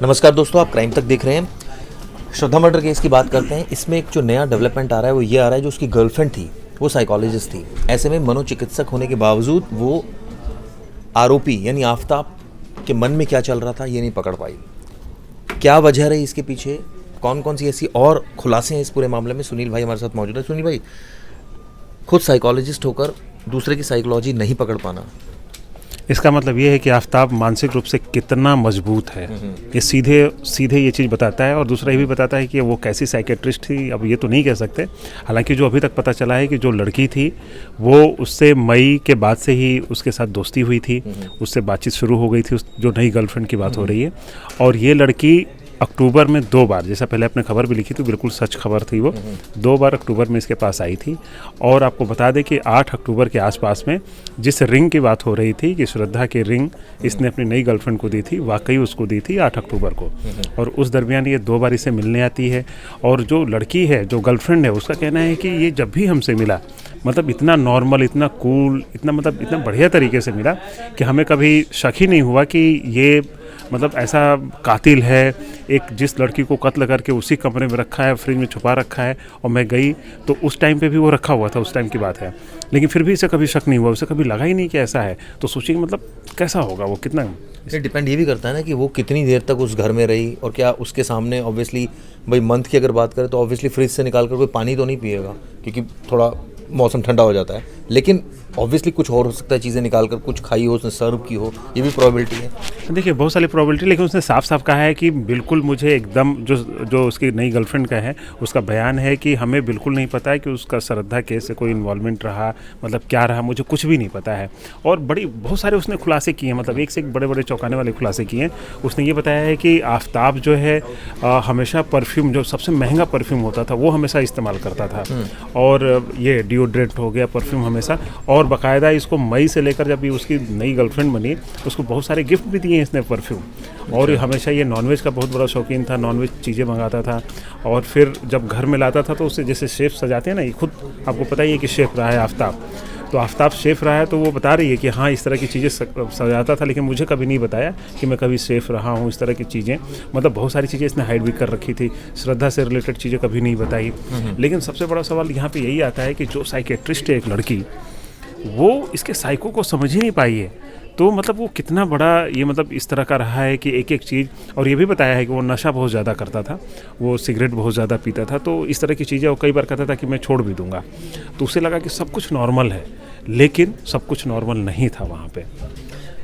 नमस्कार दोस्तों, आप क्राइम तक देख रहे हैं। श्रद्धा मर्डर केस की बात करते हैं। इसमें एक जो नया डेवलपमेंट आ रहा है वो ये आ रहा है, जो उसकी गर्लफ्रेंड थी वो साइकोलॉजिस्ट थी। ऐसे में मनोचिकित्सक होने के बावजूद वो आरोपी यानी आफताब के मन में क्या चल रहा था ये नहीं पकड़ पाई। क्या वजह रही इसके पीछे, कौन कौन सी ऐसी और खुलासे हैं इस पूरे मामले में। सुनील भाई हमारे साथ मौजूद है। सुनील भाई, खुद साइकोलॉजिस्ट होकर दूसरे की साइकोलॉजी नहीं पकड़ पाना, इसका मतलब ये है कि आफताब मानसिक रूप से कितना मजबूत है। ये सीधे सीधे ये चीज़ बताता है। और दूसरा ये भी बताता है कि वो कैसी साइकेट्रिस्ट थी, अब ये तो नहीं कह सकते। हालांकि जो अभी तक पता चला है कि जो लड़की थी वो उससे मई के बाद से ही उसके साथ दोस्ती हुई थी, उससे बातचीत शुरू हो गई थी, जो नई गर्लफ्रेंड की बात हो रही है। और ये लड़की अक्टूबर में 2 बार, जैसा पहले आपने खबर भी लिखी थी, बिल्कुल सच खबर थी, वो 2 बार अक्टूबर में इसके पास आई थी। और आपको बता दें कि 8 अक्टूबर के आसपास में जिस रिंग की बात हो रही थी कि श्रद्धा की रिंग इसने अपनी नई गर्लफ्रेंड को दी थी, वाकई उसको दी थी 8 अक्टूबर को। और उस दरमियान ये 2 बार इसे मिलने आती है। और जो लड़की है, जो गर्लफ्रेंड है, उसका कहना है कि ये जब भी हमसे मिला, मतलब इतना नॉर्मल, इतना कूल, इतना मतलब इतना बढ़िया तरीके से मिला कि हमें कभी शक ही नहीं हुआ कि ये मतलब ऐसा कातिल है। एक जिस लड़की को कत्ल करके उसी कमरे में रखा है, फ्रिज में छुपा रखा है। और मैं गई तो उस टाइम पे भी वो रखा हुआ था, उस टाइम की बात है। लेकिन फिर भी इसे कभी शक नहीं हुआ, उसे कभी लगा ही नहीं कि ऐसा है। तो सोचिए मतलब कैसा होगा वो, कितना। इससे डिपेंड ये भी करता है ना कि वो कितनी देर तक उस घर में रही, और क्या उसके सामने ऑब्वियसली भाई मंथ की अगर बात करें तो ऑब्वियसली फ्रिज से निकाल कर कोई पानी तो नहीं पिएगा, क्योंकि थोड़ा मौसम ठंडा हो जाता है। लेकिन ऑब्वियसली कुछ और हो सकता है, चीज़ें निकाल कर कुछ खाई हो, उसने सर्व की हो, ये भी प्रोबेबिलिटी है। देखिए बहुत सारी प्रोबेबिलिटी, लेकिन उसने साफ साफ कहा है कि बिल्कुल मुझे एकदम जो उसकी नई गर्लफ्रेंड का है उसका बयान है कि हमें बिल्कुल नहीं पता है कि उसका श्रद्धा केस से कोई इन्वॉल्वमेंट रहा, मतलब क्या रहा, मुझे कुछ भी नहीं पता है। और बहुत सारे उसने खुलासे किए हैं, मतलब एक से एक बड़े बड़े चौंकाने वाले खुलासे किए हैं। उसने ये बताया है कि आफताब जो है हमेशा परफ्यूम, जो सबसे महंगा परफ्यूम होता था वो हमेशा इस्तेमाल करता था। और ये डिओड्रेंट हो गया, परफ्यूम हमेशा। और बाकायदा इसको मई से लेकर जब ये उसकी नई गर्लफ्रेंड बनी उसको बहुत सारे गिफ्ट भी दिए इसने परफ्यूम। और हमेशा ये नॉनवेज का बहुत बड़ा शौकीन था, नॉनवेज चीज़ें मंगाता था। और फिर जब घर में लाता था तो उससे जैसे शेफ़ सजाते हैं ना, ये खुद आपको पता ही है कि शेफ़ रहा है आफताब। तो आफताब शेफ़ रहा है, तो वो बता रही है कि हाँ इस तरह की चीज़ें सजाता था, लेकिन मुझे कभी नहीं बताया कि मैं कभी शेफ़ रहा हूँ। इस तरह की चीज़ें, मतलब बहुत सारी चीज़ें इसने हाइड भी कर रखी थी। श्रद्धा से रिलेटेड चीज़ें कभी नहीं बताई। लेकिन सबसे बड़ा सवाल यहाँ पे यही आता है कि जो साइकेट्रिस्ट है एक लड़की, वो इसके साइको को समझ ही नहीं पाई है। तो मतलब वो कितना बड़ा ये मतलब इस तरह का रहा है कि एक एक चीज़। और ये भी बताया है कि वो नशा बहुत ज़्यादा करता था, वो सिगरेट बहुत ज़्यादा पीता था। तो इस तरह की चीज़ें वो कई बार कहता था कि मैं छोड़ भी दूंगा। तो उसे लगा कि सब कुछ नॉर्मल है, लेकिन सब कुछ नॉर्मल नहीं था वहाँ पे।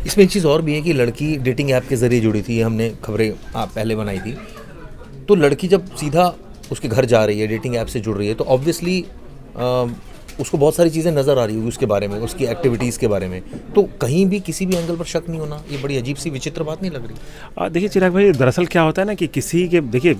इसमें एक चीज़ और भी है कि लड़की डेटिंग ऐप के ज़रिए जुड़ी थी, हमने खबरें पहले बनाई थी। तो लड़की जब सीधा उसके घर जा रही है, डेटिंग ऐप से जुड़ रही है, तो ऑब्वियसली उसको बहुत सारी चीज़ें नज़र आ रही होगी उसके बारे में, उसकी एक्टिविटीज़ के बारे में। तो कहीं भी किसी भी एंगल पर शक नहीं होना, ये बड़ी अजीब सी विचित्र बात नहीं लग रही? देखिए चिराग भाई, दरअसल क्या होता है ना कि किसी के, देखिए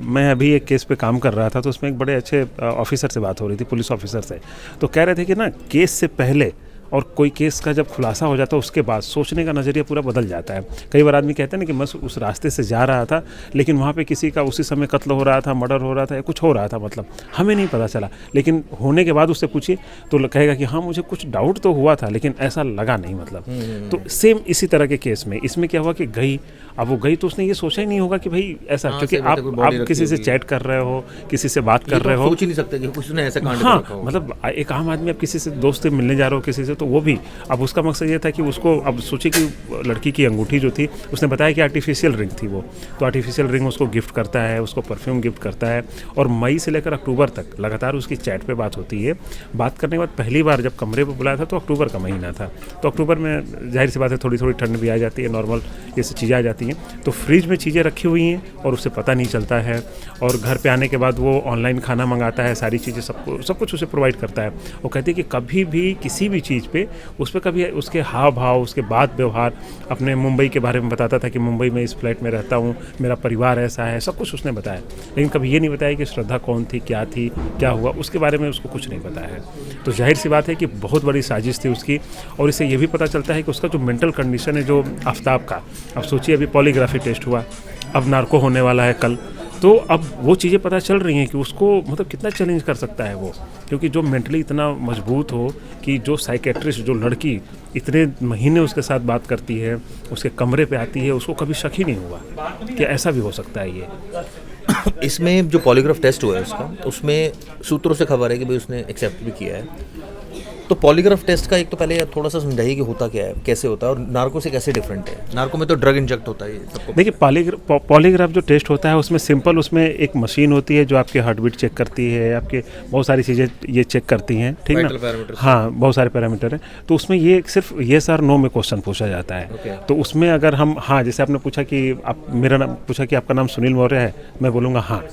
मैं अभी एक केस पे काम कर रहा था, तो उसमें एक बड़े अच्छे ऑफिसर से बात हो रही थी, पुलिस ऑफिसर से। तो कह रहे थे कि ना केस से पहले और कोई केस का जब खुलासा हो जाता है उसके बाद सोचने का नज़रिया पूरा बदल जाता है। कई बार आदमी कहते हैं ना कि मैं उस रास्ते से जा रहा था, लेकिन वहाँ पे किसी का उसी समय कत्ल हो रहा था, मर्डर हो रहा था, या कुछ हो रहा था, मतलब हमें नहीं पता चला। लेकिन होने के बाद उससे पूछिए तो कहेगा कि हाँ मुझे कुछ डाउट तो हुआ था, लेकिन ऐसा लगा नहीं, मतलब। तो सेम इसी तरह के केस में इसमें क्या हुआ कि गई, अब वो गई तो उसने ये सोचा ही नहीं होगा कि भाई ऐसा, क्योंकि आप किसी से चैट कर रहे हो, किसी से बात कर रहे हो, सोच ही नहीं सकते कि उसने ऐसा कांड हाँ, कर रखा हो। मतलब एक आम आदमी आप किसी से दोस्त से मिलने जा रहे हो किसी से, तो वो भी अब उसका मकसद ये था कि उसको, अब सोचिए कि लड़की की अंगूठी जो थी उसने बताया कि आर्टिफिशियल रिंग थी वो, तो आर्टिफिशियल रिंग उसको गिफ्ट करता है, उसको परफ्यूम गिफ्ट करता है। और मई से लेकर अक्टूबर तक लगातार उसकी चैट पे बात होती है। बात करने के बाद पहली बार जब कमरे पे बुलाया था तो अक्टूबर का महीना था। तो अक्टूबर में जाहिर सी बात है थोड़ी थोड़ी ठंड भी आ जाती है, नॉर्मल ये सब चीज़ें आ जाती हैं। तो फ्रिज में चीज़ें रखी हुई हैं और उसे पता नहीं चलता है। और घर पे आने के बाद वो ऑनलाइन खाना मंगाता है, सारी चीज़ें सब कुछ उसे प्रोवाइड करता है। वो कहते हैं कि कभी भी किसी भी चीज़ पे उस पर कभी उसके हाव भाव, उसके बात व्यवहार, अपने मुंबई के बारे में बताता था कि मुंबई में इस फ्लैट में रहता हूँ, मेरा परिवार ऐसा है, सब कुछ उसने बताया। लेकिन कभी ये नहीं बताया कि श्रद्धा कौन थी, क्या हुआ, उसके बारे में उसको कुछ नहीं पता है। तो जाहिर सी बात है कि बहुत बड़ी साजिश थी उसकी। और इससे ये भी पता चलता है कि उसका जो मेंटल कंडीशन है जो आफताब का, अब सोचिए अभी पॉलीग्राफी टेस्ट हुआ, अब नार्को होने वाला है कल, तो अब वो चीज़ें पता चल रही हैं कि उसको मतलब कितना चैलेंज कर सकता है वो, क्योंकि जो मेंटली इतना मजबूत हो कि जो साइकेट्रिस्ट, जो लड़की इतने महीने उसके साथ बात करती है, उसके कमरे पे आती है, उसको कभी शक ही नहीं हुआ कि ऐसा भी हो सकता है ये। इसमें जो पॉलीग्राफ टेस्ट हुआ है उसका, उसमें सूत्रों से खबर है कि भाई उसने एक्सेप्ट भी किया है। तो पॉलीग्राफ टेस्ट का एक तो पहले थोड़ा सा समझाइए कि होता क्या है, कैसे होता है और नार्को से कैसे डिफरेंट है। नार्को में तो ड्रग इंजेक्ट होता है ये सबको। देखिए पॉलीग्राफ जो टेस्ट होता है उसमें सिंपल, उसमें एक मशीन होती है जो आपके हार्ट बीट चेक करती है, आपके बहुत सारी चीज़ें ये चेक करती हैं, ठीक Vital ना। parameters। हाँ, बहुत सारे पैरामीटर हैं। तो उसमें ये सिर्फ येस और नो में क्वेश्चन पूछा जाता है। Okay। तो उसमें अगर हम, हाँ, जैसे आपने पूछा कि आप, मेरा नाम पूछा कि आपका नाम सुनील मौर्य है, मैं बोलूँगा हाँ,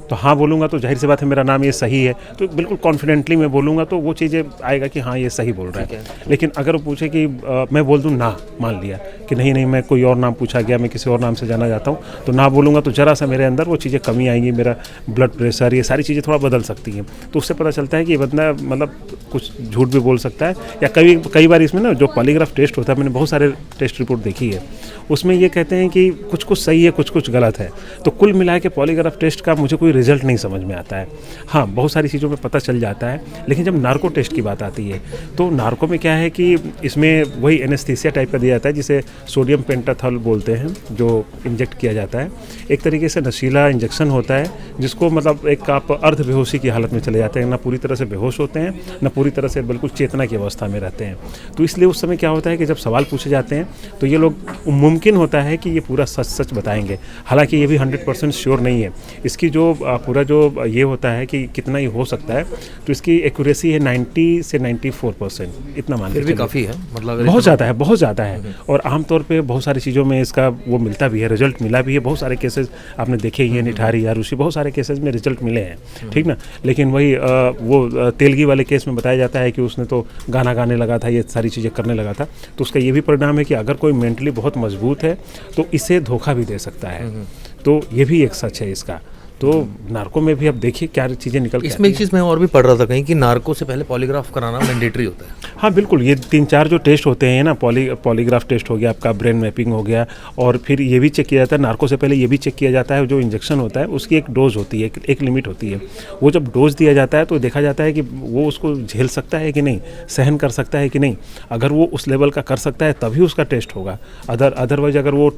तो हाँ बोलूँगा तो जाहिर सी बात है मेरा नाम ये सही है, तो बिल्कुल कॉन्फिडेंटली मैं बोलूँगा तो वो चीज़ें आएगा कि हाँ ये सही बोल रहा है। लेकिन अगर वो पूछे कि मैं बोल दूँ ना, मान लिया कि नहीं नहीं मैं कोई और नाम पूछा गया, मैं किसी और नाम से जाना जाता हूँ, तो ना बोलूँगा तो ज़रा सा मेरे अंदर वो चीज़ें कमी आएंगी, मेरा ब्लड प्रेशर, ये सारी चीज़ें थोड़ा बदल सकती हैं। तो उससे पता चलता है कि ये बंदा मतलब कुछ झूठ भी बोल सकता है, या कई बार इसमें ना जो पॉलीग्राफ टेस्ट होता है, मैंने बहुत सारे टेस्ट रिपोर्ट देखी है, उसमें ये कहते हैं कि कुछ कुछ सही है, कुछ कुछ गलत है। तो कुल मिला के पॉलीग्राफ टेस्ट का मुझे कोई रिजल्ट नहीं समझ में आता है। हाँ, बहुत सारी चीज़ों में पता चल जाता है, लेकिन जब नार्को टेस्ट की बात आती है तो नार्को में क्या है कि इसमें वही एनेस्थीसिया टाइप का दिया जाता है, जिसे सोडियम पेंटाथॉल बोलते हैं, जो इंजेक्ट किया जाता है। एक तरीके से नशीला इंजेक्शन होता है, जिसको मतलब एक आप अर्ध बेहोशी की हालत में चले जाते हैं, ना पूरी तरह से बेहोश होते हैं, ना पूरी तरह से बिल्कुल चेतना की अवस्था में रहते हैं। तो इसलिए उस समय क्या होता है कि जब सवाल पूछे जाते हैं तो ये लोग, मुमकिन होता है कि ये पूरा सच सच बताएंगे, हालांकि ये भी 100% श्योर नहीं है। इसकी जो पूरा जो ये होता है कि कितना ही हो सकता है, तो इसकी एक्यूरेसी है 90 से 94%, इतना मान फिर भी काफ़ी है, मतलब बहुत ज़्यादा है, बहुत ज़्यादा है। और आमतौर पे बहुत सारी चीज़ों में इसका वो मिलता भी है, रिजल्ट मिला भी है। बहुत सारे केसेस आपने देखे ही हैं, निठारी, आरुषि, बहुत सारे केसेस में रिजल्ट मिले हैं, ठीक ना। लेकिन वही वो तेलगी वाले केस में बताया जाता है कि उसने तो गाना गाने लगा था, ये सारी चीज़ें करने लगा था। तो उसका ये भी परिणाम है कि अगर कोई मेंटली बहुत मजबूत है तो इसे धोखा भी दे सकता है। तो ये भी एक सच है इसका। तो नार्को में भी अब देखिए क्या चीज़ें निकल के इसमें एक चीज़ मैं और भी पढ़ रहा था कहीं कि नार्को से पहले पॉलीग्राफ कराना मैंडेटरी होता है। हाँ बिल्कुल, ये 3-4 जो टेस्ट होते हैं ना, पॉलीग्राफ टेस्ट हो गया, आपका ब्रेन मैपिंग हो गया, और फिर ये भी चेक किया जाता है, नार्को से पहले ये भी चेक किया जाता है, जो इंजेक्शन होता है उसकी एक डोज होती है, एक लिमिट होती है। वो जब डोज दिया जाता है तो देखा जाता है कि वो उसको झेल सकता है कि नहीं, सहन कर सकता है कि नहीं। अगर वो उस लेवल का कर सकता है तभी उसका टेस्ट होगा, अदरवाइज अगर वो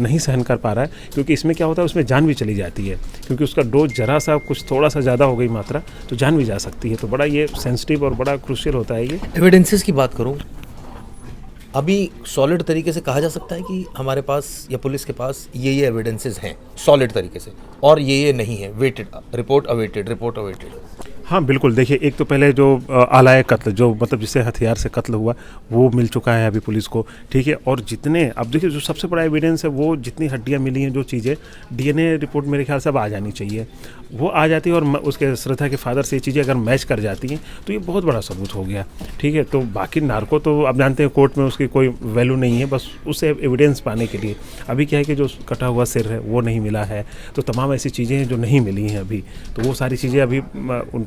नहीं सहन कर पा रहा है, क्योंकि इसमें क्या होता है, उसमें जान भी चली जाती है, क्योंकि उसका डोज जरा सा कुछ थोड़ा सा ज़्यादा हो गई मात्रा तो जान भी जा सकती है। तो बड़ा ये सेंसिटिव और बड़ा क्रूशियल होता है ये। एविडेंसेस की बात करूं, अभी सॉलिड तरीके से कहा जा सकता है कि हमारे पास या पुलिस के पास ये एविडेंसेस हैं सॉलिड तरीके से, और ये नहीं है, वेटेड रिपोर्ट अवेटेड। हाँ बिल्कुल, देखिए एक तो पहले जो आलाए कत्ल, जो मतलब जिससे हथियार से कत्ल हुआ, वो मिल चुका है अभी पुलिस को, ठीक है। और जितने, अब देखिए जो सबसे बड़ा एविडेंस है, वो जितनी हड्डियाँ मिली हैं, जो चीज़ें डीएनए रिपोर्ट मेरे ख्याल से अब आ जानी चाहिए, वो आ जाती है। और उसके श्रद्धा के फादर से ये चीज़ें अगर मैच कर जाती हैं तो ये बहुत बड़ा सबूत हो गया, ठीक है। तो बाकी नार्को तो आप जानते हैं कोर्ट में उसकी कोई वैल्यू नहीं है, बस उसे एविडेंस पाने के लिए। अभी क्या है कि जो कटा हुआ सिर है वो नहीं मिला है, तो तमाम ऐसी चीज़ें हैं जो नहीं मिली हैं अभी, तो वो सारी चीज़ें अभी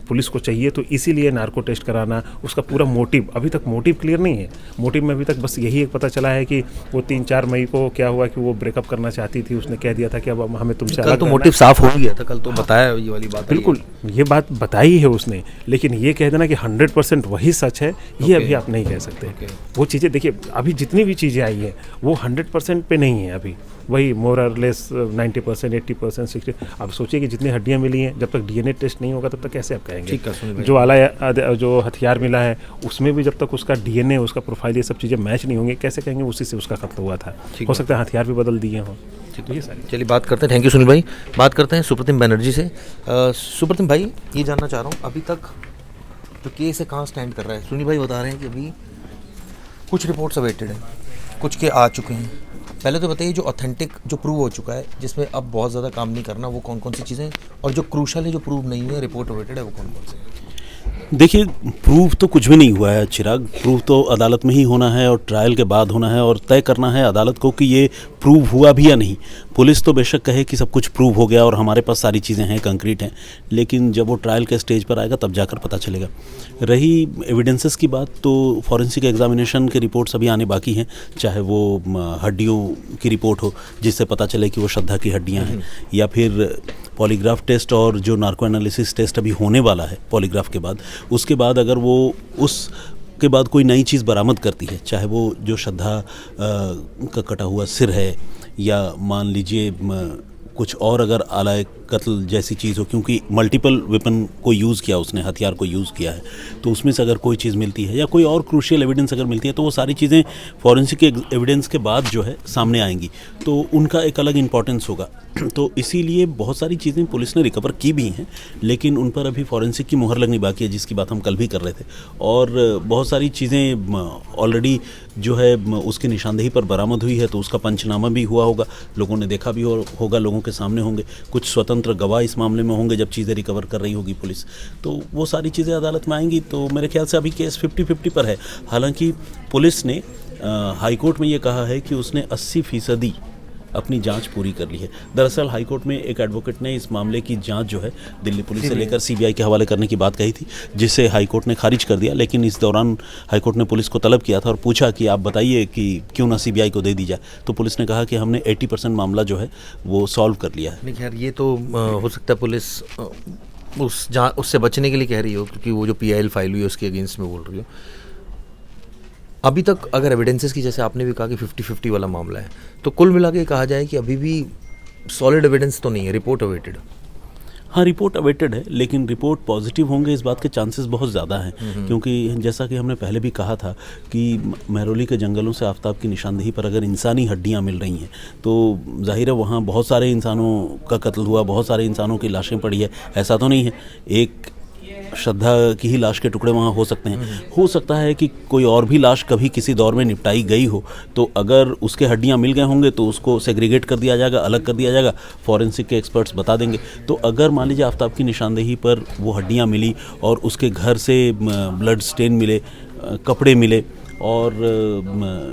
पुलिस को चाहिए। तो इसीलिए नार्को टेस्ट कराना, उसका पूरा मोटिव, अभी तक मोटिव क्लियर नहीं है। मोटिव में अभी तक बस यही एक पता चला है कि वो 3-4 मई को क्या हुआ कि वो ब्रेकअप करना चाहती थी, उसने कह दिया था कि अब हमें तुमसे अलग तो मोटिव साफ हो गया था, कल तो बताया ये वाली बात। बिल्कुल, ये बात बताई है उसने, लेकिन ये कह देना कि 100% वही सच है, ये अभी आप नहीं कह सकते। वो चीज़ें देखिए, अभी जितनी भी चीज़ें आई है वो 100% पे नहीं है, अभी वही मोर और लेस 90%, 80%, 60। अब सोचिए कि जितनी हड्डियाँ मिली हैं, जब तक डीएनए टेस्ट नहीं होगा तब तक कैसे आप कहेंगे। जो हथियार मिला है उसमें भी जब तक उसका डीएनए, उसका प्रोफाइल, ये सब चीज़ें मैच नहीं होंगे, कैसे कहेंगे उसी से उसका कत्ल हुआ था। हो सकता है हथियार भी बदल दिए हों। तो ये सारी चलिए बात करते हैं, थैंक यू सुनील भाई। बात करते हैं सुप्रतिम बनर्जी से। सुप्रतिम भाई, ये जानना चाह रहा हूँ अभी तक जो केस है कहाँ स्टैंड कर रहा है। सुनील भाई बता रहे हैं कि अभी कुछ रिपोर्ट्स अवेटेड हैं, कुछ के आ चुके हैं। पहले तो बताइए जो ऑथेंटिक, जो प्रूव हो चुका है, जिसमें अब बहुत ज़्यादा काम नहीं करना, वो कौन कौन सी चीज़ें, और जो क्रूशल है, जो प्रूव नहीं है, रिपोर्ट अवेटेड है, वो कौन कौन से। देखिए, प्रूव तो कुछ भी नहीं हुआ है चिराग। प्रूव तो अदालत में ही होना है और ट्रायल के बाद होना है, और तय करना है अदालत को कि ये प्रूव हुआ भी या नहीं। पुलिस तो बेशक कहे कि सब कुछ प्रूव हो गया और हमारे पास सारी चीज़ें हैं, कंक्रीट हैं, लेकिन जब वो ट्रायल के स्टेज पर आएगा तब जाकर पता चलेगा। रही एविडेंसेस की बात, तो फॉरेंसिक एग्जामिनेशन के रिपोर्ट्स अभी आने बाकी हैं, चाहे वो हड्डियों की रिपोर्ट हो जिससे पता चले कि वो श्रद्धा की हड्डियाँ हैं, या फिर पॉलीग्राफ टेस्ट और जो नार्को एनालिसिस टेस्ट अभी होने वाला है पॉलीग्राफ के बाद, उसके बाद अगर वो उस के बाद कोई नई चीज़ बरामद करती है, चाहे वो जो श्रद्धा का कटा हुआ सिर है या मान लीजिए कुछ और अगर आलाए कत्ल जैसी चीज़ हो, क्योंकि मल्टीपल वेपन को यूज़ किया, उसने हथियार को यूज़ किया है, तो उसमें से अगर कोई चीज़ मिलती है या कोई और क्रूशियल एविडेंस अगर मिलती है तो वो सारी चीज़ें फॉरेंसिक एविडेंस के बाद जो है सामने आएंगी, तो उनका एक अलग इम्पॉर्टेंस होगा। तो इसीलिए बहुत सारी चीज़ें पुलिस ने रिकवर की भी हैं, लेकिन उन पर अभी फॉरेंसिक की मुहर लगनी बाकी है, जिसकी बात हम कल भी कर रहे थे। और बहुत सारी चीज़ें ऑलरेडी जो है उसकी निशानदेही पर बरामद हुई है, तो उसका पंचनामा भी हुआ होगा, लोगों ने देखा भी होगा, लोगों के सामने होंगे, कुछ स्वतंत्र गवाह इस मामले में होंगे जब चीज़ें रिकवर कर रही होगी पुलिस, तो वो सारी चीज़ें अदालत में आएंगी। तो मेरे ख्याल से अभी केस 50-50 पर है। हालांकि पुलिस ने हाईकोर्ट में ये कहा है कि उसने 80% अपनी जांच पूरी कर ली है। दरअसल हाईकोर्ट में एक एडवोकेट ने इस मामले की जांच जो है दिल्ली पुलिस से लेकर सीबीआई के हवाले करने की बात कही थी, जिसे हाईकोर्ट ने खारिज कर दिया। लेकिन इस दौरान हाईकोर्ट ने पुलिस को तलब किया था और पूछा कि आप बताइए कि क्यों ना सीबीआई को दे दी जाए, तो पुलिस ने कहा कि हमने 80% मामला जो है वो सॉल्व कर लिया है। नहीं खैर, ये तो हो सकता है पुलिस उससे बचने के लिए कह रही हो, क्योंकि वो जो PIL फाइल हुई है उसके अगेंस्ट में बोल रही हो। अभी तक अगर एविडेंसेस की, जैसे आपने भी कहा कि 50-50 वाला मामला है, तो कुल मिला के कहा जाए कि अभी भी सॉलिड एविडेंस तो नहीं है, रिपोर्ट अवेटेड। हाँ, रिपोर्ट अवेटेड है, लेकिन रिपोर्ट पॉजिटिव होंगे इस बात के चांसेस बहुत ज़्यादा हैं, क्योंकि जैसा कि हमने पहले भी कहा था कि महरौली के जंगलों से आफताब की निशानदेही पर अगर इंसानी हड्डियाँ मिल रही हैं, तो जाहिर है वहाँ बहुत सारे इंसानों का कत्ल हुआ, बहुत सारे इंसानों की लाशें पड़ी है। ऐसा तो नहीं है एक श्रद्धा की ही लाश के टुकड़े वहाँ हो सकते हैं, हो सकता है कि कोई और भी लाश कभी किसी दौर में निपटाई गई हो, तो अगर उसके हड्डियाँ मिल गए होंगे तो उसको सेग्रीगेट कर दिया जाएगा, अलग कर दिया जाएगा, फॉरेंसिक के एक्सपर्ट्स बता देंगे। तो अगर मान लीजिए आफताब की निशानदेही पर वो हड्डियाँ मिली और उसके घर से ब्लड स्टेन मिले, कपड़े मिले, और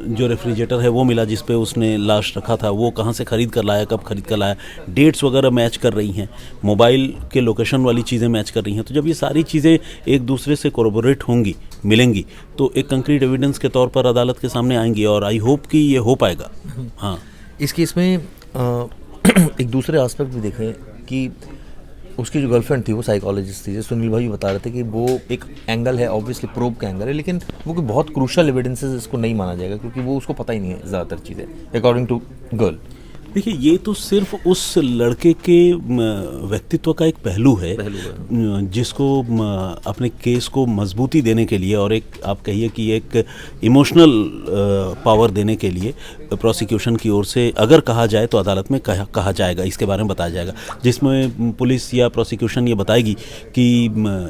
जो रेफ्रिजरेटर है वो मिला जिस पे उसने लाश रखा था, वो कहाँ से ख़रीद कर लाया, कब ख़रीद कर लाया, डेट्स वगैरह मैच कर रही हैं, मोबाइल के लोकेशन वाली चीज़ें मैच कर रही हैं, तो जब ये सारी चीज़ें एक दूसरे से कोरोबोरेट होंगी, मिलेंगी, तो एक कंक्रीट एविडेंस के तौर पर अदालत के सामने आएंगी, और आई होप कि ये हो पाएगा। हाँ, इस केस में एक दूसरे एस्पेक्ट भी देखें कि उसकी जो गर्लफ्रेंड थी वो साइकोलॉजिस्ट थी, जैसे सुनील भाई बता रहे थे कि वो एक एंगल है, ऑब्वियसली प्रोब का एंगल है, लेकिन वो कोई बहुत क्रूशल एविडेंसेस इसको नहीं माना जाएगा, क्योंकि वो उसको पता ही नहीं है ज़्यादातर चीज़ें अकॉर्डिंग टू गर्ल। देखिए, ये तो सिर्फ उस लड़के के व्यक्तित्व का एक पहलू है जिसको अपने केस को मजबूती देने के लिए, और एक आप कहिए कि एक इमोशनल पावर देने के लिए प्रोसिक्यूशन की ओर से अगर कहा जाए तो अदालत में कहा जाएगा, इसके बारे में बताया जाएगा, जिसमें पुलिस या प्रोसिक्यूशन ये बताएगी कि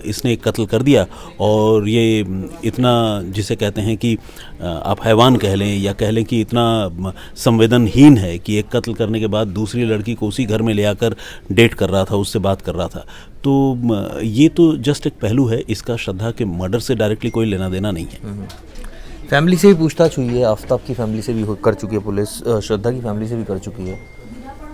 इसने एक कत्ल कर दिया और ये इतना, जिसे कहते हैं कि आप हैवान कह लें या कह लें कि इतना संवेदनहीन है कि एक कत्ल करने के बाद दूसरी लड़की को उसी घर में ले आकर डेट कर रहा था, उससे बात कर रहा था। तो ये तो जस्ट एक पहलू है, इसका श्रद्धा के मर्डर से डायरेक्टली कोई लेना देना नहीं है। फैमिली से भी पूछताछ हुई है, आफताब की फैमिली से भी कर चुकी है पुलिस, श्रद्धा की फैमिली से भी कर चुकी है।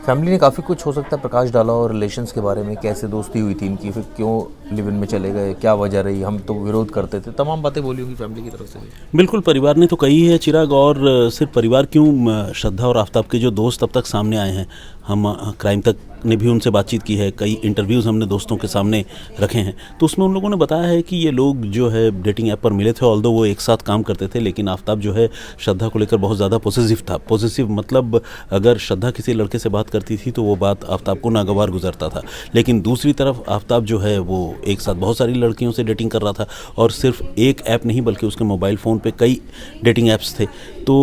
फैमिली ने काफ़ी कुछ हो सकता है प्रकाश डाला, और रिलेशंस के बारे में, कैसे दोस्ती हुई थी इनकी, फिर क्यों लिव इन में चले गए, क्या वजह रही, हम तो विरोध करते थे, तमाम बातें बोली होंगी फैमिली की तरफ से भी। बिल्कुल, परिवार ने तो कही है चिराग, और सिर्फ परिवार क्यों, श्रद्धा और आफताब के जो दोस्त अब तक सामने आए हैं, हम क्राइम तक ने भी उनसे बातचीत की है, कई इंटरव्यूज़ हमने दोस्तों के सामने रखे हैं, तो उसमें उन लोगों ने बताया है कि ये लोग जो है डेटिंग ऐप पर मिले थे, ऑल्दो वो एक साथ काम करते थे, लेकिन आफताब जो है श्रद्धा को लेकर बहुत ज़्यादा पॉजिटिव था। पॉजिटिव मतलब अगर श्रद्धा किसी लड़के से बात करती थी तो वो बात आफताब को नागवार गुजरता था, लेकिन दूसरी तरफ आफताब जो है वो एक साथ बहुत सारी लड़कियों से डेटिंग कर रहा था, और सिर्फ एक ऐप नहीं बल्कि उसके मोबाइल फ़ोन पे कई डेटिंग ऐप्स थे। तो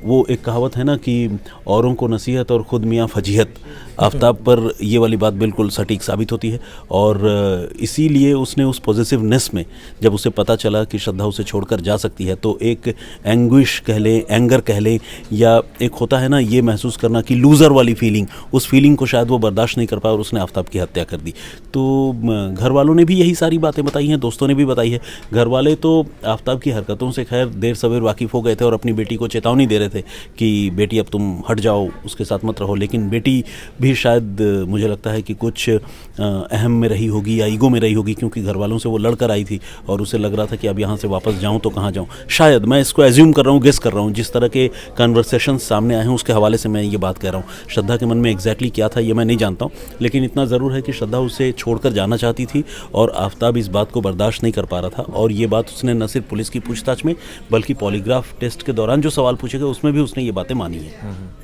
वो एक कहावत है ना कि औरों को नसीहत और ख़ुद मियाँ फजीहत, आफताब पर ये वाली बात बिल्कुल सटीक साबित होती है, और इसीलिए उसने उस पॉजिटिवनेस में, जब उसे पता चला कि श्रद्धा उसे छोड़कर जा सकती है, तो एक एंग्विश कह लें, एंगर कह लें, या एक होता है ना ये महसूस करना कि लूज़र वाली फीलिंग, उस फीलिंग को शायद वो बर्दाश्त नहीं कर पाया और उसने आफताब की हत्या कर दी। तो घर वालों ने भी यही सारी बातें बताई हैं, दोस्तों ने भी बताई है। घर वाले तो आफताब की हरकतों से खैर देर सवेर वाकिफ़ हो गए थे और अपनी बेटी को चेतावनी दे रहे थे कि बेटी अब तुम हट जाओ, उसके साथ मत रहो, लेकिन बेटी भी शायद शायद मुझे लगता है कि कुछ अहम में रही होगी या ईगो में रही होगी, क्योंकि घर वालों से वो लड़कर आई थी और उसे लग रहा था कि अब यहाँ से वापस जाऊँ तो कहाँ जाऊँ। शायद मैं इसको एज्यूम कर रहा हूँ, गेस कर रहा हूँ, जिस तरह के कन्वर्सेशन सामने आए हैं उसके हवाले से मैं ये बात कह रहा हूँ। श्रद्धा के मन में एग्जैक्टली क्या था ये मैं नहीं जानता हूँ, लेकिन इतना ज़रूर है कि श्रद्धा उसे छोड़कर जाना चाहती थी और आफताब इस बात को बर्दाश्त नहीं कर पा रहा था। और ये बात उसने न सिर्फ पुलिस की पूछताछ में बल्कि पॉलीग्राफ टेस्ट के दौरान जो सवाल पूछे गए उसमें भी उसने ये बातें मानी है।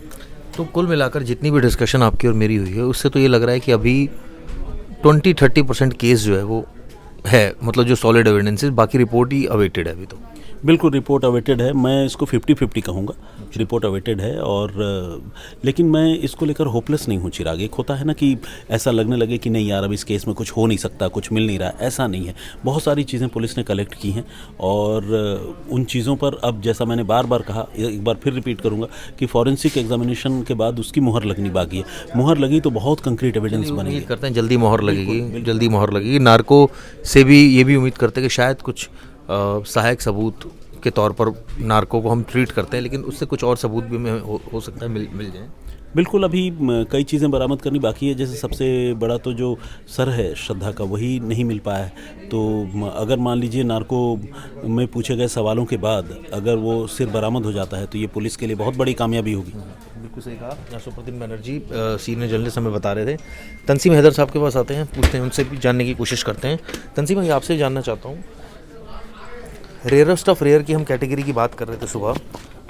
तो कुल मिलाकर जितनी भी डिस्कशन आपकी और मेरी हुई है उससे तो ये लग रहा है कि अभी 20-30% केस जो है वो है, मतलब जो सॉलिड एविडेंसेस, बाकी रिपोर्ट ही अवेटेड है अभी तो। बिल्कुल रिपोर्ट अवेटेड है, मैं इसको 50-50 कहूँगा, रिपोर्ट अवेटेड है। और लेकिन मैं इसको लेकर होपलेस नहीं हूँ चिराग। एक होता है ना कि ऐसा लगने लगे कि नहीं यार अब इस केस में कुछ हो नहीं सकता, कुछ मिल नहीं रहा, ऐसा नहीं है। बहुत सारी चीज़ें पुलिस ने कलेक्ट की हैं और उन चीज़ों पर अब जैसा मैंने बार बार कहा, एक बार फिर रिपीट करूँगा कि फॉरेंसिक एग्जामिनेशन के बाद उसकी मुहर लगनी बाकी है। मुहर लगी तो बहुत कंक्रीट एविडेंस बनेगी। उम्मीद करते हैं जल्दी मोहर लगेगी, जल्दी मोहर लगेगी। नार्को से भी ये भी उम्मीद करते हैं कि शायद कुछ सहायक सबूत के तौर पर नार्को को हम ट्रीट करते हैं, लेकिन उससे कुछ और सबूत भी हमें हो सकता है मिल जाए। बिल्कुल, अभी कई चीज़ें बरामद करनी बाकी है। जैसे सबसे बड़ा तो जो सर है श्रद्धा का वही नहीं मिल पाया है। तो अगर मान लीजिए नार्को में पूछे गए सवालों के बाद अगर वो सिर बरामद हो जाता है तो ये पुलिस के लिए बहुत बड़ी कामयाबी होगी। बिल्कुल सही कहा। सुप्रदीप बैनर्जी सीनियर जर्नलिस्ट हमें बता रहे थे। तंसीम हैदर साहब के पास आते हैं, पूछते हैं, उनसे भी जानने की कोशिश करते हैं। तंसीम भाई, आपसे जानना चाहता हूँ, रेयरेस्ट ऑफ रेयर की हम कैटेगरी की बात कर रहे थे सुबह,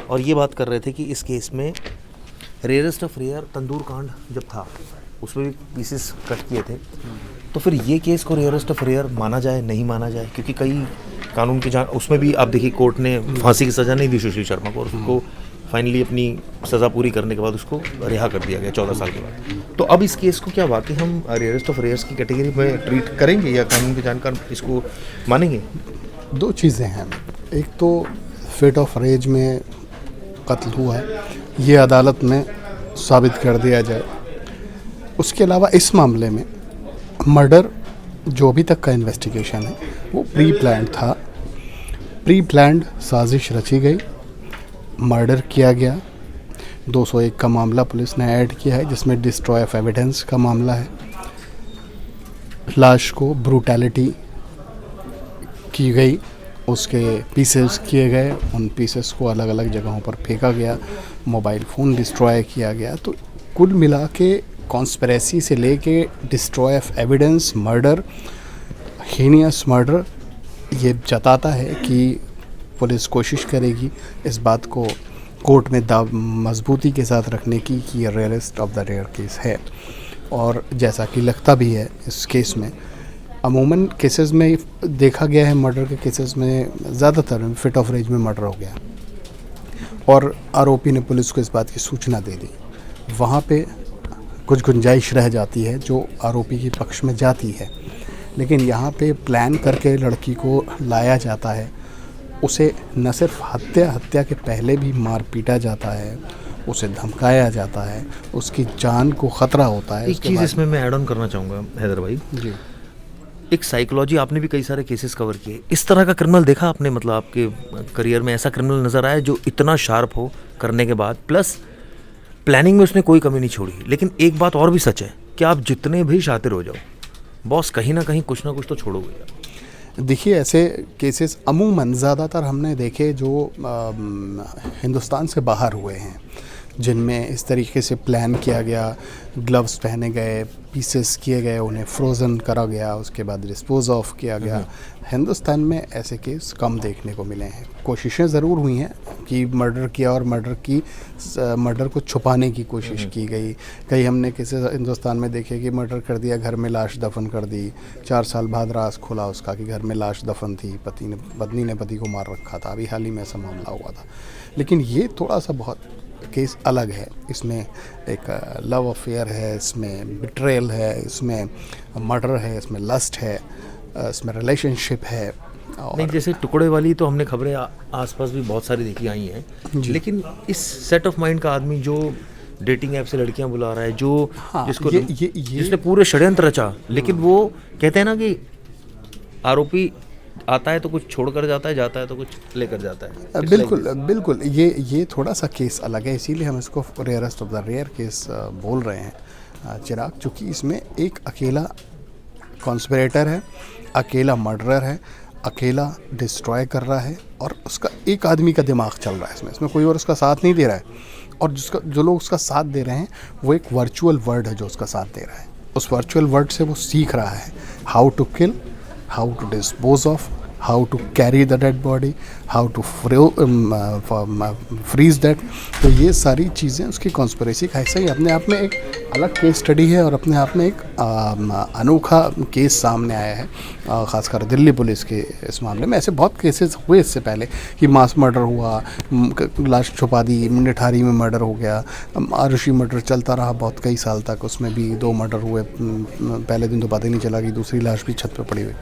और ये बात कर रहे थे कि इस केस में रेयरेस्ट ऑफ रेयर तंदूर कांड जब था उसमें भी पीसेस कट किए थे, तो फिर ये केस को रेयरेस्ट ऑफ रेयर माना जाए नहीं माना जाए? क्योंकि कई कानून की उसमें भी आप देखिए कोर्ट ने फांसी की सज़ा नहीं दी सुशील शर्मा को, और उसको फाइनली अपनी सज़ा पूरी करने के बाद उसको रिहा कर दिया गया 14 साल के बाद। तो अब इस केस को क्या वाकई हम रेयरेस्ट ऑफ रेयर्स की कैटेगरी में ट्रीट करेंगे या कानून के जानकार इसको मानेंगे? दो चीज़ें हैं। एक तो फिट ऑफ रेज में कत्ल हुआ है, ये अदालत में साबित कर दिया जाए। उसके अलावा इस मामले में मर्डर जो अभी तक का इन्वेस्टिगेशन है वो प्री प्लान्ड था, प्री प्लान्ड साजिश रची गई, मर्डर किया गया। 201 का मामला पुलिस ने ऐड किया है जिसमें डिस्ट्रॉय ऑफ एविडेंस का मामला है। लाश को ब्रूटैलिटी की गई, उसके पीसेस किए गए, उन पीसेस को अलग अलग जगहों पर फेंका गया, मोबाइल फ़ोन डिस्ट्रॉय किया गया। तो कुल मिला के कॉन्स्पिरेसी से लेके destroy of evidence, murder, heinous murder, ये जताता है कि पुलिस कोशिश करेगी इस बात को कोर्ट में मजबूती के साथ रखने की कि ये rarest of the rare case है। और जैसा कि लगता भी है इस केस में, अमूमन केसेस में देखा गया है, मर्डर के केसेस में ज़्यादातर फिट ऑफ रेज में मर्डर हो गया और आरोपी ने पुलिस को इस बात की सूचना दे दी। वहाँ पे कुछ गुंजाइश रह जाती है जो आरोपी के पक्ष में जाती है, लेकिन यहाँ पे प्लान करके लड़की को लाया जाता है, उसे न सिर्फ हत्या के पहले भी मार पीटा जाता है, उसे धमकाया जाता है, उसकी जान को ख़तरा होता है। एक चीज़ इसमें मैं ऐड ऑन करना चाहूँगा हैदर भाई जी, एक साइकोलॉजी, आपने भी कई सारे केसेस कवर किए, इस तरह का क्रिमिनल देखा आपने? मतलब आपके करियर में ऐसा क्रिमिनल नज़र आया जो इतना शार्प हो करने के बाद, प्लस प्लानिंग में उसने कोई कमी नहीं छोड़ी। लेकिन एक बात और भी सच है कि आप जितने भी शातिर हो जाओ, बॉस कहीं ना कहीं कुछ ना कुछ तो छोड़ोगे। देखिए ऐसे केसेस अमूमन ज़्यादातर हमने देखे जो हिंदुस्तान से बाहर हुए हैं, जिनमें इस तरीके से प्लान किया गया, ग्लव्स पहने गए, पीसेस किए गए, उन्हें फ्रोज़न करा गया, उसके बाद डिस्पोज ऑफ किया गया। हिंदुस्तान में ऐसे केस कम देखने को मिले हैं। कोशिशें ज़रूर हुई हैं कि मर्डर किया और मर्डर को छुपाने की कोशिश की गई। कई हमने केसेस हिंदुस्तान में देखे कि मर्डर कर दिया, घर में लाश दफन कर दी, 4 साल बाद राज खुला उसका कि घर में लाश दफन थी, पत्नी ने पति को मार रखा था। अभी हाल ही में ऐसा मामला हुआ था। लेकिन ये थोड़ा सा बहुत केस अलग है। इसमें एक लव अफेयर है, इसमें बिट्रेयल है, इसमें मर्डर है, इसमें लस्ट है, इसमें रिलेशनशिप है। और नहीं, जैसे टुकड़े वाली तो हमने खबरें आसपास भी बहुत सारी देखी आई हैं, लेकिन इस सेट ऑफ माइंड का आदमी जो डेटिंग ऐप से लड़कियां बुला रहा है, जो जिसको जिसने पूरे षड्यंत्र रचा, लेकिन वो कहते हैं ना कि आरोपी आता है तो कुछ छोड़ कर जाता है, जाता है तो कुछ लेकर जाता है। बिल्कुल ये थोड़ा सा केस अलग है, इसीलिए हम इसको rarest of the rare case बोल रहे हैं। चिराग, चूँकि इसमें एक अकेला कॉन्स्पिरेटर है, अकेला मर्डरर है, अकेला डिस्ट्रॉय कर रहा है, और उसका एक आदमी का दिमाग चल रहा है इसमें कोई और उसका साथ नहीं दे रहा है। और जो लोग उसका साथ दे रहे हैं वो एक वर्चुअल वर्ड है जो उसका साथ दे रहा है। उस वर्चुअल वर्ड से वो सीख रहा है how to kill, how to dispose of, how to carry the dead body, how to freeze that. तो ये सारी चीज़ें उसकी कॉन्स्पिरेसी का हिस्सा ही अपने आप में एक अलग केस स्टडी है और अपने आप में एक अनोखा केस सामने आया है, ख़ासकर दिल्ली पुलिस के इस मामले में। ऐसे बहुत केसेस हुए इससे पहले कि मास मर्डर हुआ, लाश छुपा दी, निठारी में मर्डर हो गया, आरुषि मर्डर चलता रहा बहुत कई साल तक, उसमें भी 2 मर्डर हुए, पहले दिन तो पता ही नहीं चला कि दूसरी लाश भी छत पे पड़ी हुई।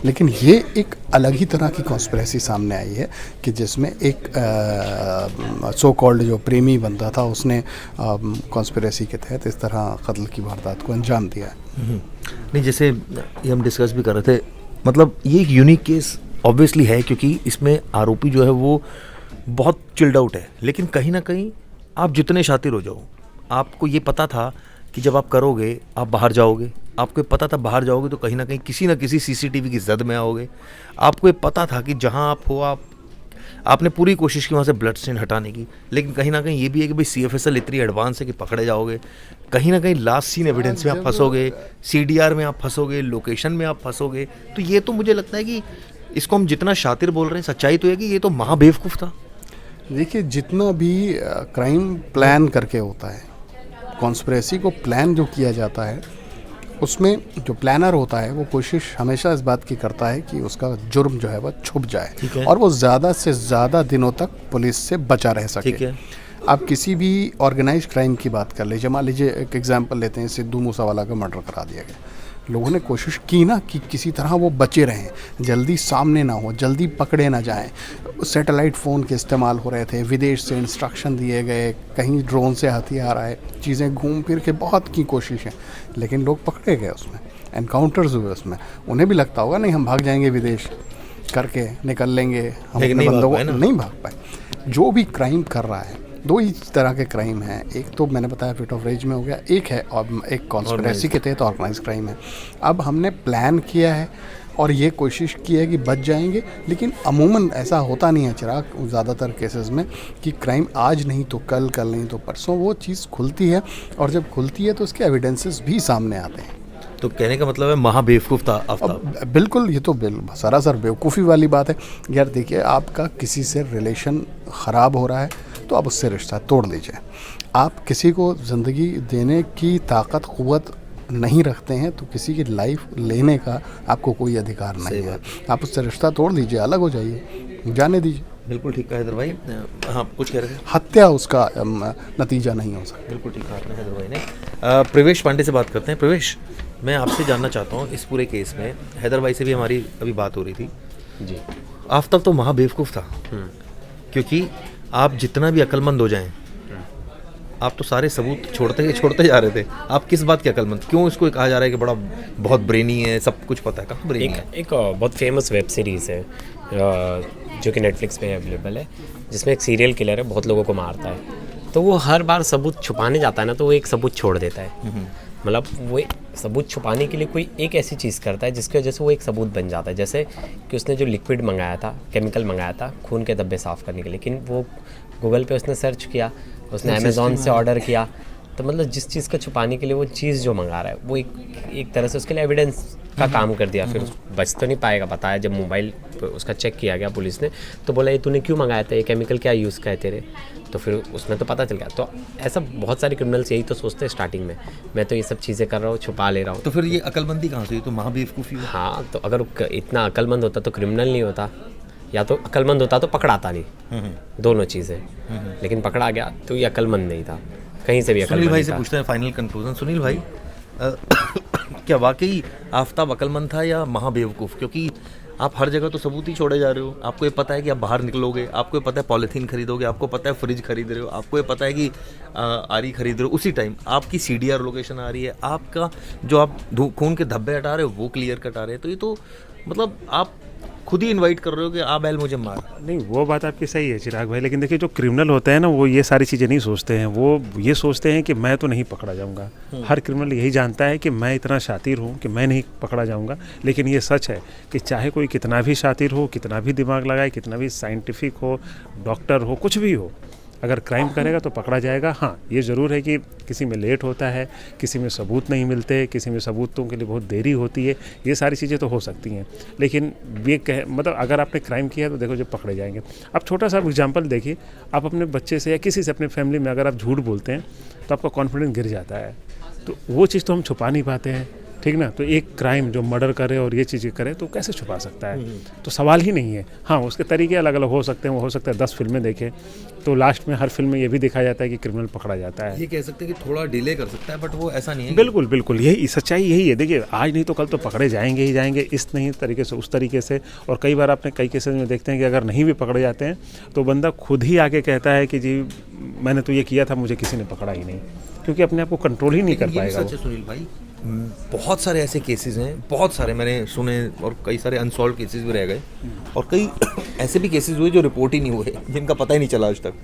लेकिन ये एक अलग ही तरह की कॉन्स्पिरेसी सामने आई है कि जिसमें एक सो कॉल्ड जो प्रेमी बंदा था उसने कॉन्स्पिरेसी के तहत इस तरह कत्ल की वारदात को अंजाम दिया है। नहीं, जैसे ये हम डिस्कस भी कर रहे थे, मतलब ये एक यूनिक केस ऑब्वियसली है क्योंकि इसमें आरोपी जो है वो बहुत चिल्ड आउट है, लेकिन कहीं ना कहीं आप जितने शातिर हो जाओ, आपको ये पता था कि जब आप करोगे आप बाहर जाओगे, आपको पता था बाहर जाओगे तो कहीं ना कहीं किसी ना किसी सीसीटीवी की जद में आओगे, आपको ये पता था कि जहां आप हो आपने पूरी कोशिश की वहाँ से ब्लड स्टेन हटाने की, लेकिन कहीं ना कहीं ये भी है कि भाई CFSL इतनी एडवांस है कि पकड़े जाओगे, कहीं ना कहीं लास्ट सीन एविडेंस में आप फंसोगे, CDR में आप फंसोगे, लोकेशन में आप फंसोगे। तो ये तो मुझे लगता है कि इसको हम जितना शातिर बोल रहे हैं, सच्चाई तो है कि ये तो महाबेवकूफ़ था। देखिए, जितना भी क्राइम प्लान करके होता है, कॉन्स्पिरेसी को प्लान जो किया जाता है, उसमें जो प्लानर होता है वो कोशिश हमेशा इस बात की करता है कि उसका जुर्म जो है वह छुप जाए और वो ज़्यादा से ज़्यादा दिनों तक पुलिस से बचा रह सके। आप किसी भी ऑर्गेनाइज क्राइम की बात कर लीजिए, मान लीजिए एक एग्जांपल लेते हैं, सिद्धू मूसावाला का मर्डर करा दिया गया, लोगों ने कोशिश की ना कि किसी तरह वो बचे रहें, जल्दी सामने ना हो, जल्दी पकड़े ना जाएं। सैटेलाइट फ़ोन के इस्तेमाल हो रहे थे, विदेश से इंस्ट्रक्शन दिए गए, कहीं ड्रोन से हथियार आए, चीज़ें घूम फिर के बहुत की कोशिशें, लेकिन लोग पकड़े गए, उसमें एनकाउंटर्स हुए, उसमें उन्हें भी लगता होगा नहीं हम भाग जाएंगे विदेश करके निकल लेंगे, हम अपने बंदों को नहीं भाग पाए। जो भी क्राइम कर रहा है, 2 ही तरह के क्राइम हैं, एक तो मैंने बताया फिट ऑफ रेज में हो गया, एक है और एक कॉन्स्पिरेसी के तहत ऑर्गेनाइज क्राइम है। अब हमने प्लान किया है और ये कोशिश की है कि बच जाएंगे, लेकिन अमूमन ऐसा होता नहीं है चिराग, ज़्यादातर केसेस में कि क्राइम आज नहीं तो कल, कल नहीं तो परसों वो चीज़ खुलती है, और जब खुलती है तो उसके एविडेंसेस भी सामने आते हैं। तो कहने का मतलब है महाबेवकूफ़ था आफ्ताब। बिल्कुल, ये तो सरासर बेवकूफ़ी वाली बात है यार। देखिए, आपका किसी से रिलेशन ख़राब हो रहा है तो आप उससे रिश्ता तोड़ लीजिए। आप किसी को ज़िंदगी देने की ताकत क़ुव्वत नहीं रखते हैं तो किसी की लाइफ लेने का आपको कोई अधिकार नहीं है। आप उससे रिश्ता तोड़ लीजिए, अलग हो जाइए, जाने दीजिए। बिल्कुल ठीक कहा हैदर भाई। हाँ, कुछ कह रहे थे? हत्या उसका नतीजा नहीं हो सकता। बिल्कुल ठीक कहा आपने हैदर भाई ने। प्रवेश पांडे से बात करते हैं। प्रवेश, मैं आपसे जानना चाहता हूँ, इस पूरे केस में हैदर भाई से भी हमारी अभी बात हो रही थी जी, आफ्ताब तो महाबेवकूफ़ था, क्योंकि आप जितना भी अक्लमंद हो जाएं, आप तो सारे सबूत छोड़ते जा रहे थे। आप किस बात के अक्लमंद? क्यों इसको कहा जा रहा है कि बड़ा बहुत ब्रेनी है, सब कुछ पता है? कहाँ ब्रेनी है? एक बहुत फेमस वेब सीरीज़ है जो कि नेटफ्लिक्स पे अवेलेबल है, जिसमें एक सीरियल किलर है, बहुत लोगों को मारता है। तो वो हर बार सबूत छुपाने जाता है ना, तो वो एक सबूत छोड़ देता है। मतलब वो सबूत छुपाने के लिए कोई एक ऐसी चीज़ करता है जिसकी वजह से वो एक सबूत बन जाता है। जैसे कि उसने जो लिक्विड मंगाया था, केमिकल मंगाया था खून के धब्बे साफ़ करने के लिए, लेकिन वो गूगल पे उसने सर्च किया, उसने अमेज़ॉन से ऑर्डर किया, तो मतलब जिस चीज़ को छुपाने के लिए वो चीज़ जो मंगा रहा है वो एक तरह से उसके लिए एविडेंस का काम कर दिया। फिर बच तो नहीं पाएगा, बताया जब मोबाइल उसका चेक किया गया पुलिस ने, तो बोला ये तूने क्यों मंगाया था, ये केमिकल क्या यूज़ का है तेरे, तो फिर उसमें तो पता चल गया। तो ऐसा बहुत सारे क्रिमिनल्स यही तो सोचते हैं स्टार्टिंग में, मैं तो ये सब चीज़ें कर रहा हूँ, छुपा ले रहा हूँ। तो फिर ये अकलमंदी कहाँ से? ये तो महाबेवकूफ़ी है। हाँ, तो अगर इतना अक्लमंद होता तो क्रिमिनल नहीं होता, या तो अक्लमंद होता तो पकड़ाता नहीं, दोनों चीज़ें। लेकिन पकड़ा गया तो ये अक्लमंद नहीं था, कहीं से भी अक्लमंद। सुनील भाई से पूछते हैं फाइनल कंक्लूजन। सुनील भाई, क्या वाकई आफ्ताब अक्लमंद था या महाबेवकूफ़? क्योंकि आप हर जगह तो सबूत ही छोड़े जा रहे हो। आपको ये पता है कि आप बाहर निकलोगे, आपको ये पता है पॉलीथीन खरीदोगे, आपको पता है फ्रिज खरीद रहे हो, आपको ये पता है कि आरी खरीद रहे हो, उसी टाइम आपकी CDR लोकेशन आ रही है, आपका जो आप खून के धब्बे हटा रहे हो वो क्लियर कट आ रहे हैं। तो ये तो मतलब आप खुद ही इनवाइट कर रहे हो कि आ बैल मुझे मार। नहीं, वो बात आपकी सही है चिराग भाई, लेकिन देखिए जो क्रिमिनल होते हैं ना, वो ये सारी चीज़ें नहीं सोचते हैं। वो ये सोचते हैं कि मैं तो नहीं पकड़ा जाऊंगा। हर क्रिमिनल यही जानता है कि मैं इतना शातिर हूँ कि मैं नहीं पकड़ा जाऊंगा। लेकिन ये सच है कि चाहे कोई कितना भी शातिर हो, कितना भी दिमाग लगाए, कितना भी साइंटिफिक हो, डॉक्टर हो, कुछ भी हो, अगर क्राइम करेगा तो पकड़ा जाएगा। हाँ, ये ज़रूर है कि किसी में लेट होता है, किसी में सबूत नहीं मिलते, किसी में सबूतों के लिए बहुत देरी होती है, ये सारी चीज़ें तो हो सकती हैं। लेकिन ये मतलब अगर आपने क्राइम किया तो देखो जब पकड़े जाएंगे। अब छोटा सा एग्जांपल देखिए, आप अपने बच्चे से या किसी से अपने फैमिली में अगर आप झूठ बोलते हैं तो आपका कॉन्फिडेंस गिर जाता है। तो वो चीज़ तो हम छुपा नहीं पाते हैं, ठीक ना। तो एक क्राइम जो मर्डर करे और ये चीज़ें करे तो कैसे छुपा सकता है? तो सवाल ही नहीं है। हाँ, उसके तरीके अलग अलग हो सकते हैं। वो हो सकता है 10 फिल्में देखें तो लास्ट में हर फिल्म में ये भी दिखाया जाता है कि क्रिमिनल पकड़ा जाता है। ये कह सकते हैं कि थोड़ा डिले कर सकता है, बट वो ऐसा नहीं है। बिल्कुल बिल्कुल, यही सच्चाई यही है। देखिए, आज नहीं तो कल तो पकड़े जाएंगे ही जाएंगे, इस नहीं तरीके से उस तरीके से। और कई बार आपने कई केसेस में देखते हैं कि अगर नहीं भी पकड़े जाते हैं तो बंदा खुद ही आके कहता है कि जी मैंने तो ये किया था, मुझे किसी ने पकड़ा ही नहीं, क्योंकि अपने आप को कंट्रोल ही नहीं कर पाएगा। सच है सुनील भाई, बहुत सारे ऐसे केसेस हैं, बहुत सारे मैंने सुने, और कई सारे अनसॉल्व केसेस भी रह गए, और कई ऐसे भी केसेस हुए जो रिपोर्ट ही नहीं हुए, जिनका पता ही नहीं चला आज तक।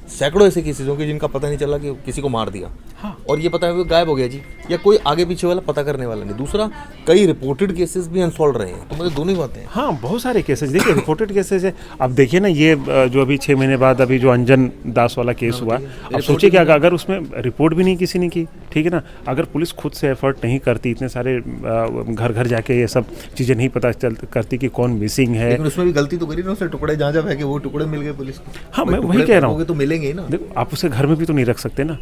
सैकड़ों ऐसे केसेस होंगे जिनका पता नहीं चला कि किसी को मार दिया। हाँ। और ये पता है वो गायब हो गया जी, या कोई आगे पीछे वाला पता करने वाला नहीं। दूसरा, कई रिपोर्टेड केसेस भी अनसॉल्व रहे हैं। तो मतलब दोनों ही बातें हैं। हाँ, बहुत सारे केसेस देखिए, रिपोर्टेड केसेस है। अब देखिए ना, ये जो अभी 6 महीने बाद अभी जो अंजन दास वाला केस हुआ, अब सोचिए कि अगर उसमें रिपोर्ट भी नहीं किसी ने की, ठीक है ना, अगर पुलिस खुद से एफर्ट नहीं करती, इतने सारे घर घर जाके ये सब चीज़ें नहीं पता करती कि कौन मिसिंग है। लेकिन उसमें भी गलती तो करी ना, उसने टुकड़े जहाँ जहाँ फेंके वो टुकड़े मिल गए पुलिस को। हाँ, मैं वही कह रहा हूँ, तो मिलेंगे ही ना। देखो, आप उसे घर में भी तो नहीं रख सकते ना,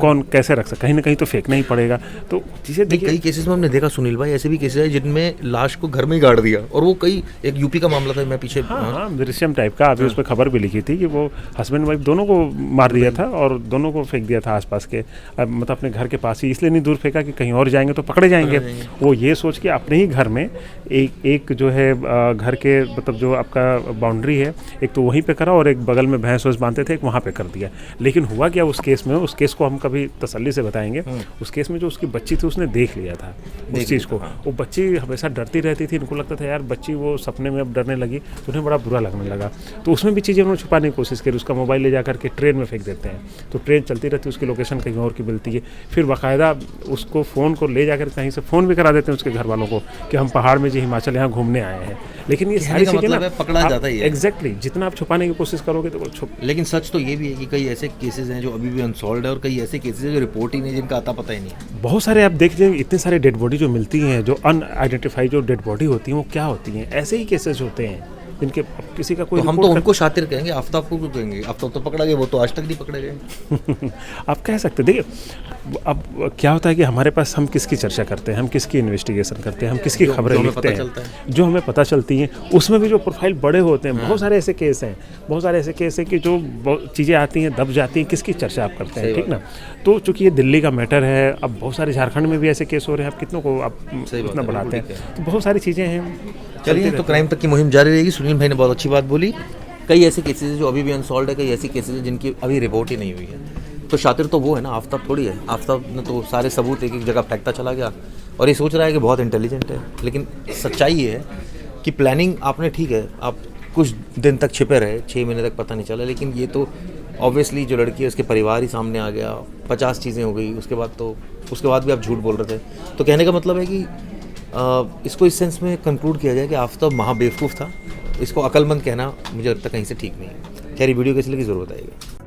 कौन कैसे रख सकता, कहीं ना कहीं तो फेंकना ही पड़ेगा। तो चीज़ें देखिए, कई केसेस में हमने देखा सुनील भाई, ऐसे भी केसेस है जिनमें लाश को घर में ही गाड़ दिया, और वो कई, एक यूपी का मामला था, मैं पीछे हाँ दृश्यम टाइप का, अभी उस पर खबर भी लिखी थी कि वो हस्बैंड वाइफ दोनों को मार दिया था और दोनों को फेंक दिया था आसपास के, मतलब अपने घर के पास ही, इसलिए नहीं दूर फेंका कि कहीं और जाएंगे तो पकड़े जाएंगे। वो ये सोच के अपने ही घर में एक जो है घर के, मतलब जो आपका बाउंड्री है, एक तो वहीं पे करा और एक बगल में भैंस वैंस बांधते थे, एक वहाँ पे कर दिया। लेकिन हुआ क्या उस केस में, उस केस को हम कभी तसल्ली से बताएंगे। उस केस में जो उसकी बच्ची थी उसने देख लिया था उस चीज़ को। वो बच्ची हमेशा डरती रहती थी, इनको लगता था यार बच्ची वो सपने में अब डरने लगी, तो उन्हें बड़ा बुरा लगने लगा। तो उसमें भी चीज़ें उन्होंने छुपाने की कोशिश करी। उसका मोबाइल ले जा करके ट्रेन में फेंक देते हैं, तो ट्रेन चलती रहती है, उसकी लोकेशन कहीं और की मिलती है। फिर बाकायदा उसको फ़ोन को ले जाकर कहीं से फ़ोन भी करा देते हैं उसके घर वालों को कि हम पहाड़ में जी हिमाचल यहाँ घूमने आए हैं। लेकिन ये सारी चीज़ें ना पकड़ा जाता ही है। एग्जैक्टली, जितना आप छुपाने की कोशिश करोगे तो वो छुप। लेकिन सच तो ये भी है कि कई ऐसे केसेस हैं जो अभी भी अनसॉल्व है, और कई ऐसे केसेस हैं जो रिपोर्ट ही नहीं, जिनका आता पता ही नहीं। बहुत सारे आप देख लीजिए, इतने सारे डेड बॉडी जो मिलती हैं, जो अनआइडेंटिफाइड जो डेड बॉडी होती हैं, वो क्या होती हैं? ऐसे ही केसेस होते हैं जिनके किसी का कोई, तो हम तो उनको शातिर कहेंगे, आफ्ताब को क्यों कहेंगे? आफ्ताब तो पकड़ा गया, वो तो आज तक नहीं पकड़े गए। आप कह सकते, देखिए अब क्या होता है कि हमारे पास हम किसकी चर्चा करते हैं, हम किसकी इन्वेस्टिगेशन करते हैं, हम किसकी खबरें लिखते हैं, जो हमें पता चलती हैं, उसमें भी जो प्रोफाइल बड़े होते हैं। बहुत सारे ऐसे केस हैं, बहुत सारे ऐसे केस हैं कि जो चीज़ें आती हैं, दब जाती हैं, किसकी चर्चा आप करते हैं, ठीक ना। तो चूंकि ये दिल्ली का मैटर है, अब बहुत सारे झारखंड में भी ऐसे केस हो रहे हैं, आप कितनों को आप इतना बढ़ाते हैं, तो बहुत सारी चीज़ें हैं। चलिए, तो क्राइम तक की मुहिम जारी रहेगी। सुनील भाई ने बहुत अच्छी बात बोली। कई ऐसे केसेस हैं जो अभी भी अनसॉल्व है, कई ऐसी केसेस हैं जिनकी अभी रिपोर्ट ही नहीं हुई है। तो शातिर तो वो है ना, आफ्ताब थोड़ी है। आफ्ताब ने तो सारे सबूत एक एक जगह फेंकता चला गया और ये सोच रहा है कि बहुत इंटेलिजेंट है। लेकिन सच्चाई ये है कि प्लानिंग आपने, ठीक है, आप कुछ दिन तक छिपे रहे, 6 महीने तक पता नहीं चला, लेकिन ये तो ऑब्वियसली जो लड़की है उसके परिवार ही सामने आ गया, 50 चीज़ें हो गई, उसके बाद भी आप झूठ बोल रहे थे। तो कहने का मतलब है कि इसको इस सेंस में कंक्लूड किया जाए कि आफ्ताब महा बेवकूफ़ था। इसको अक्लमंद कहना मुझे लगता है कहीं से ठीक नहीं है। खैर, वीडियो कैसी लगी ज़रूर बताइएगा।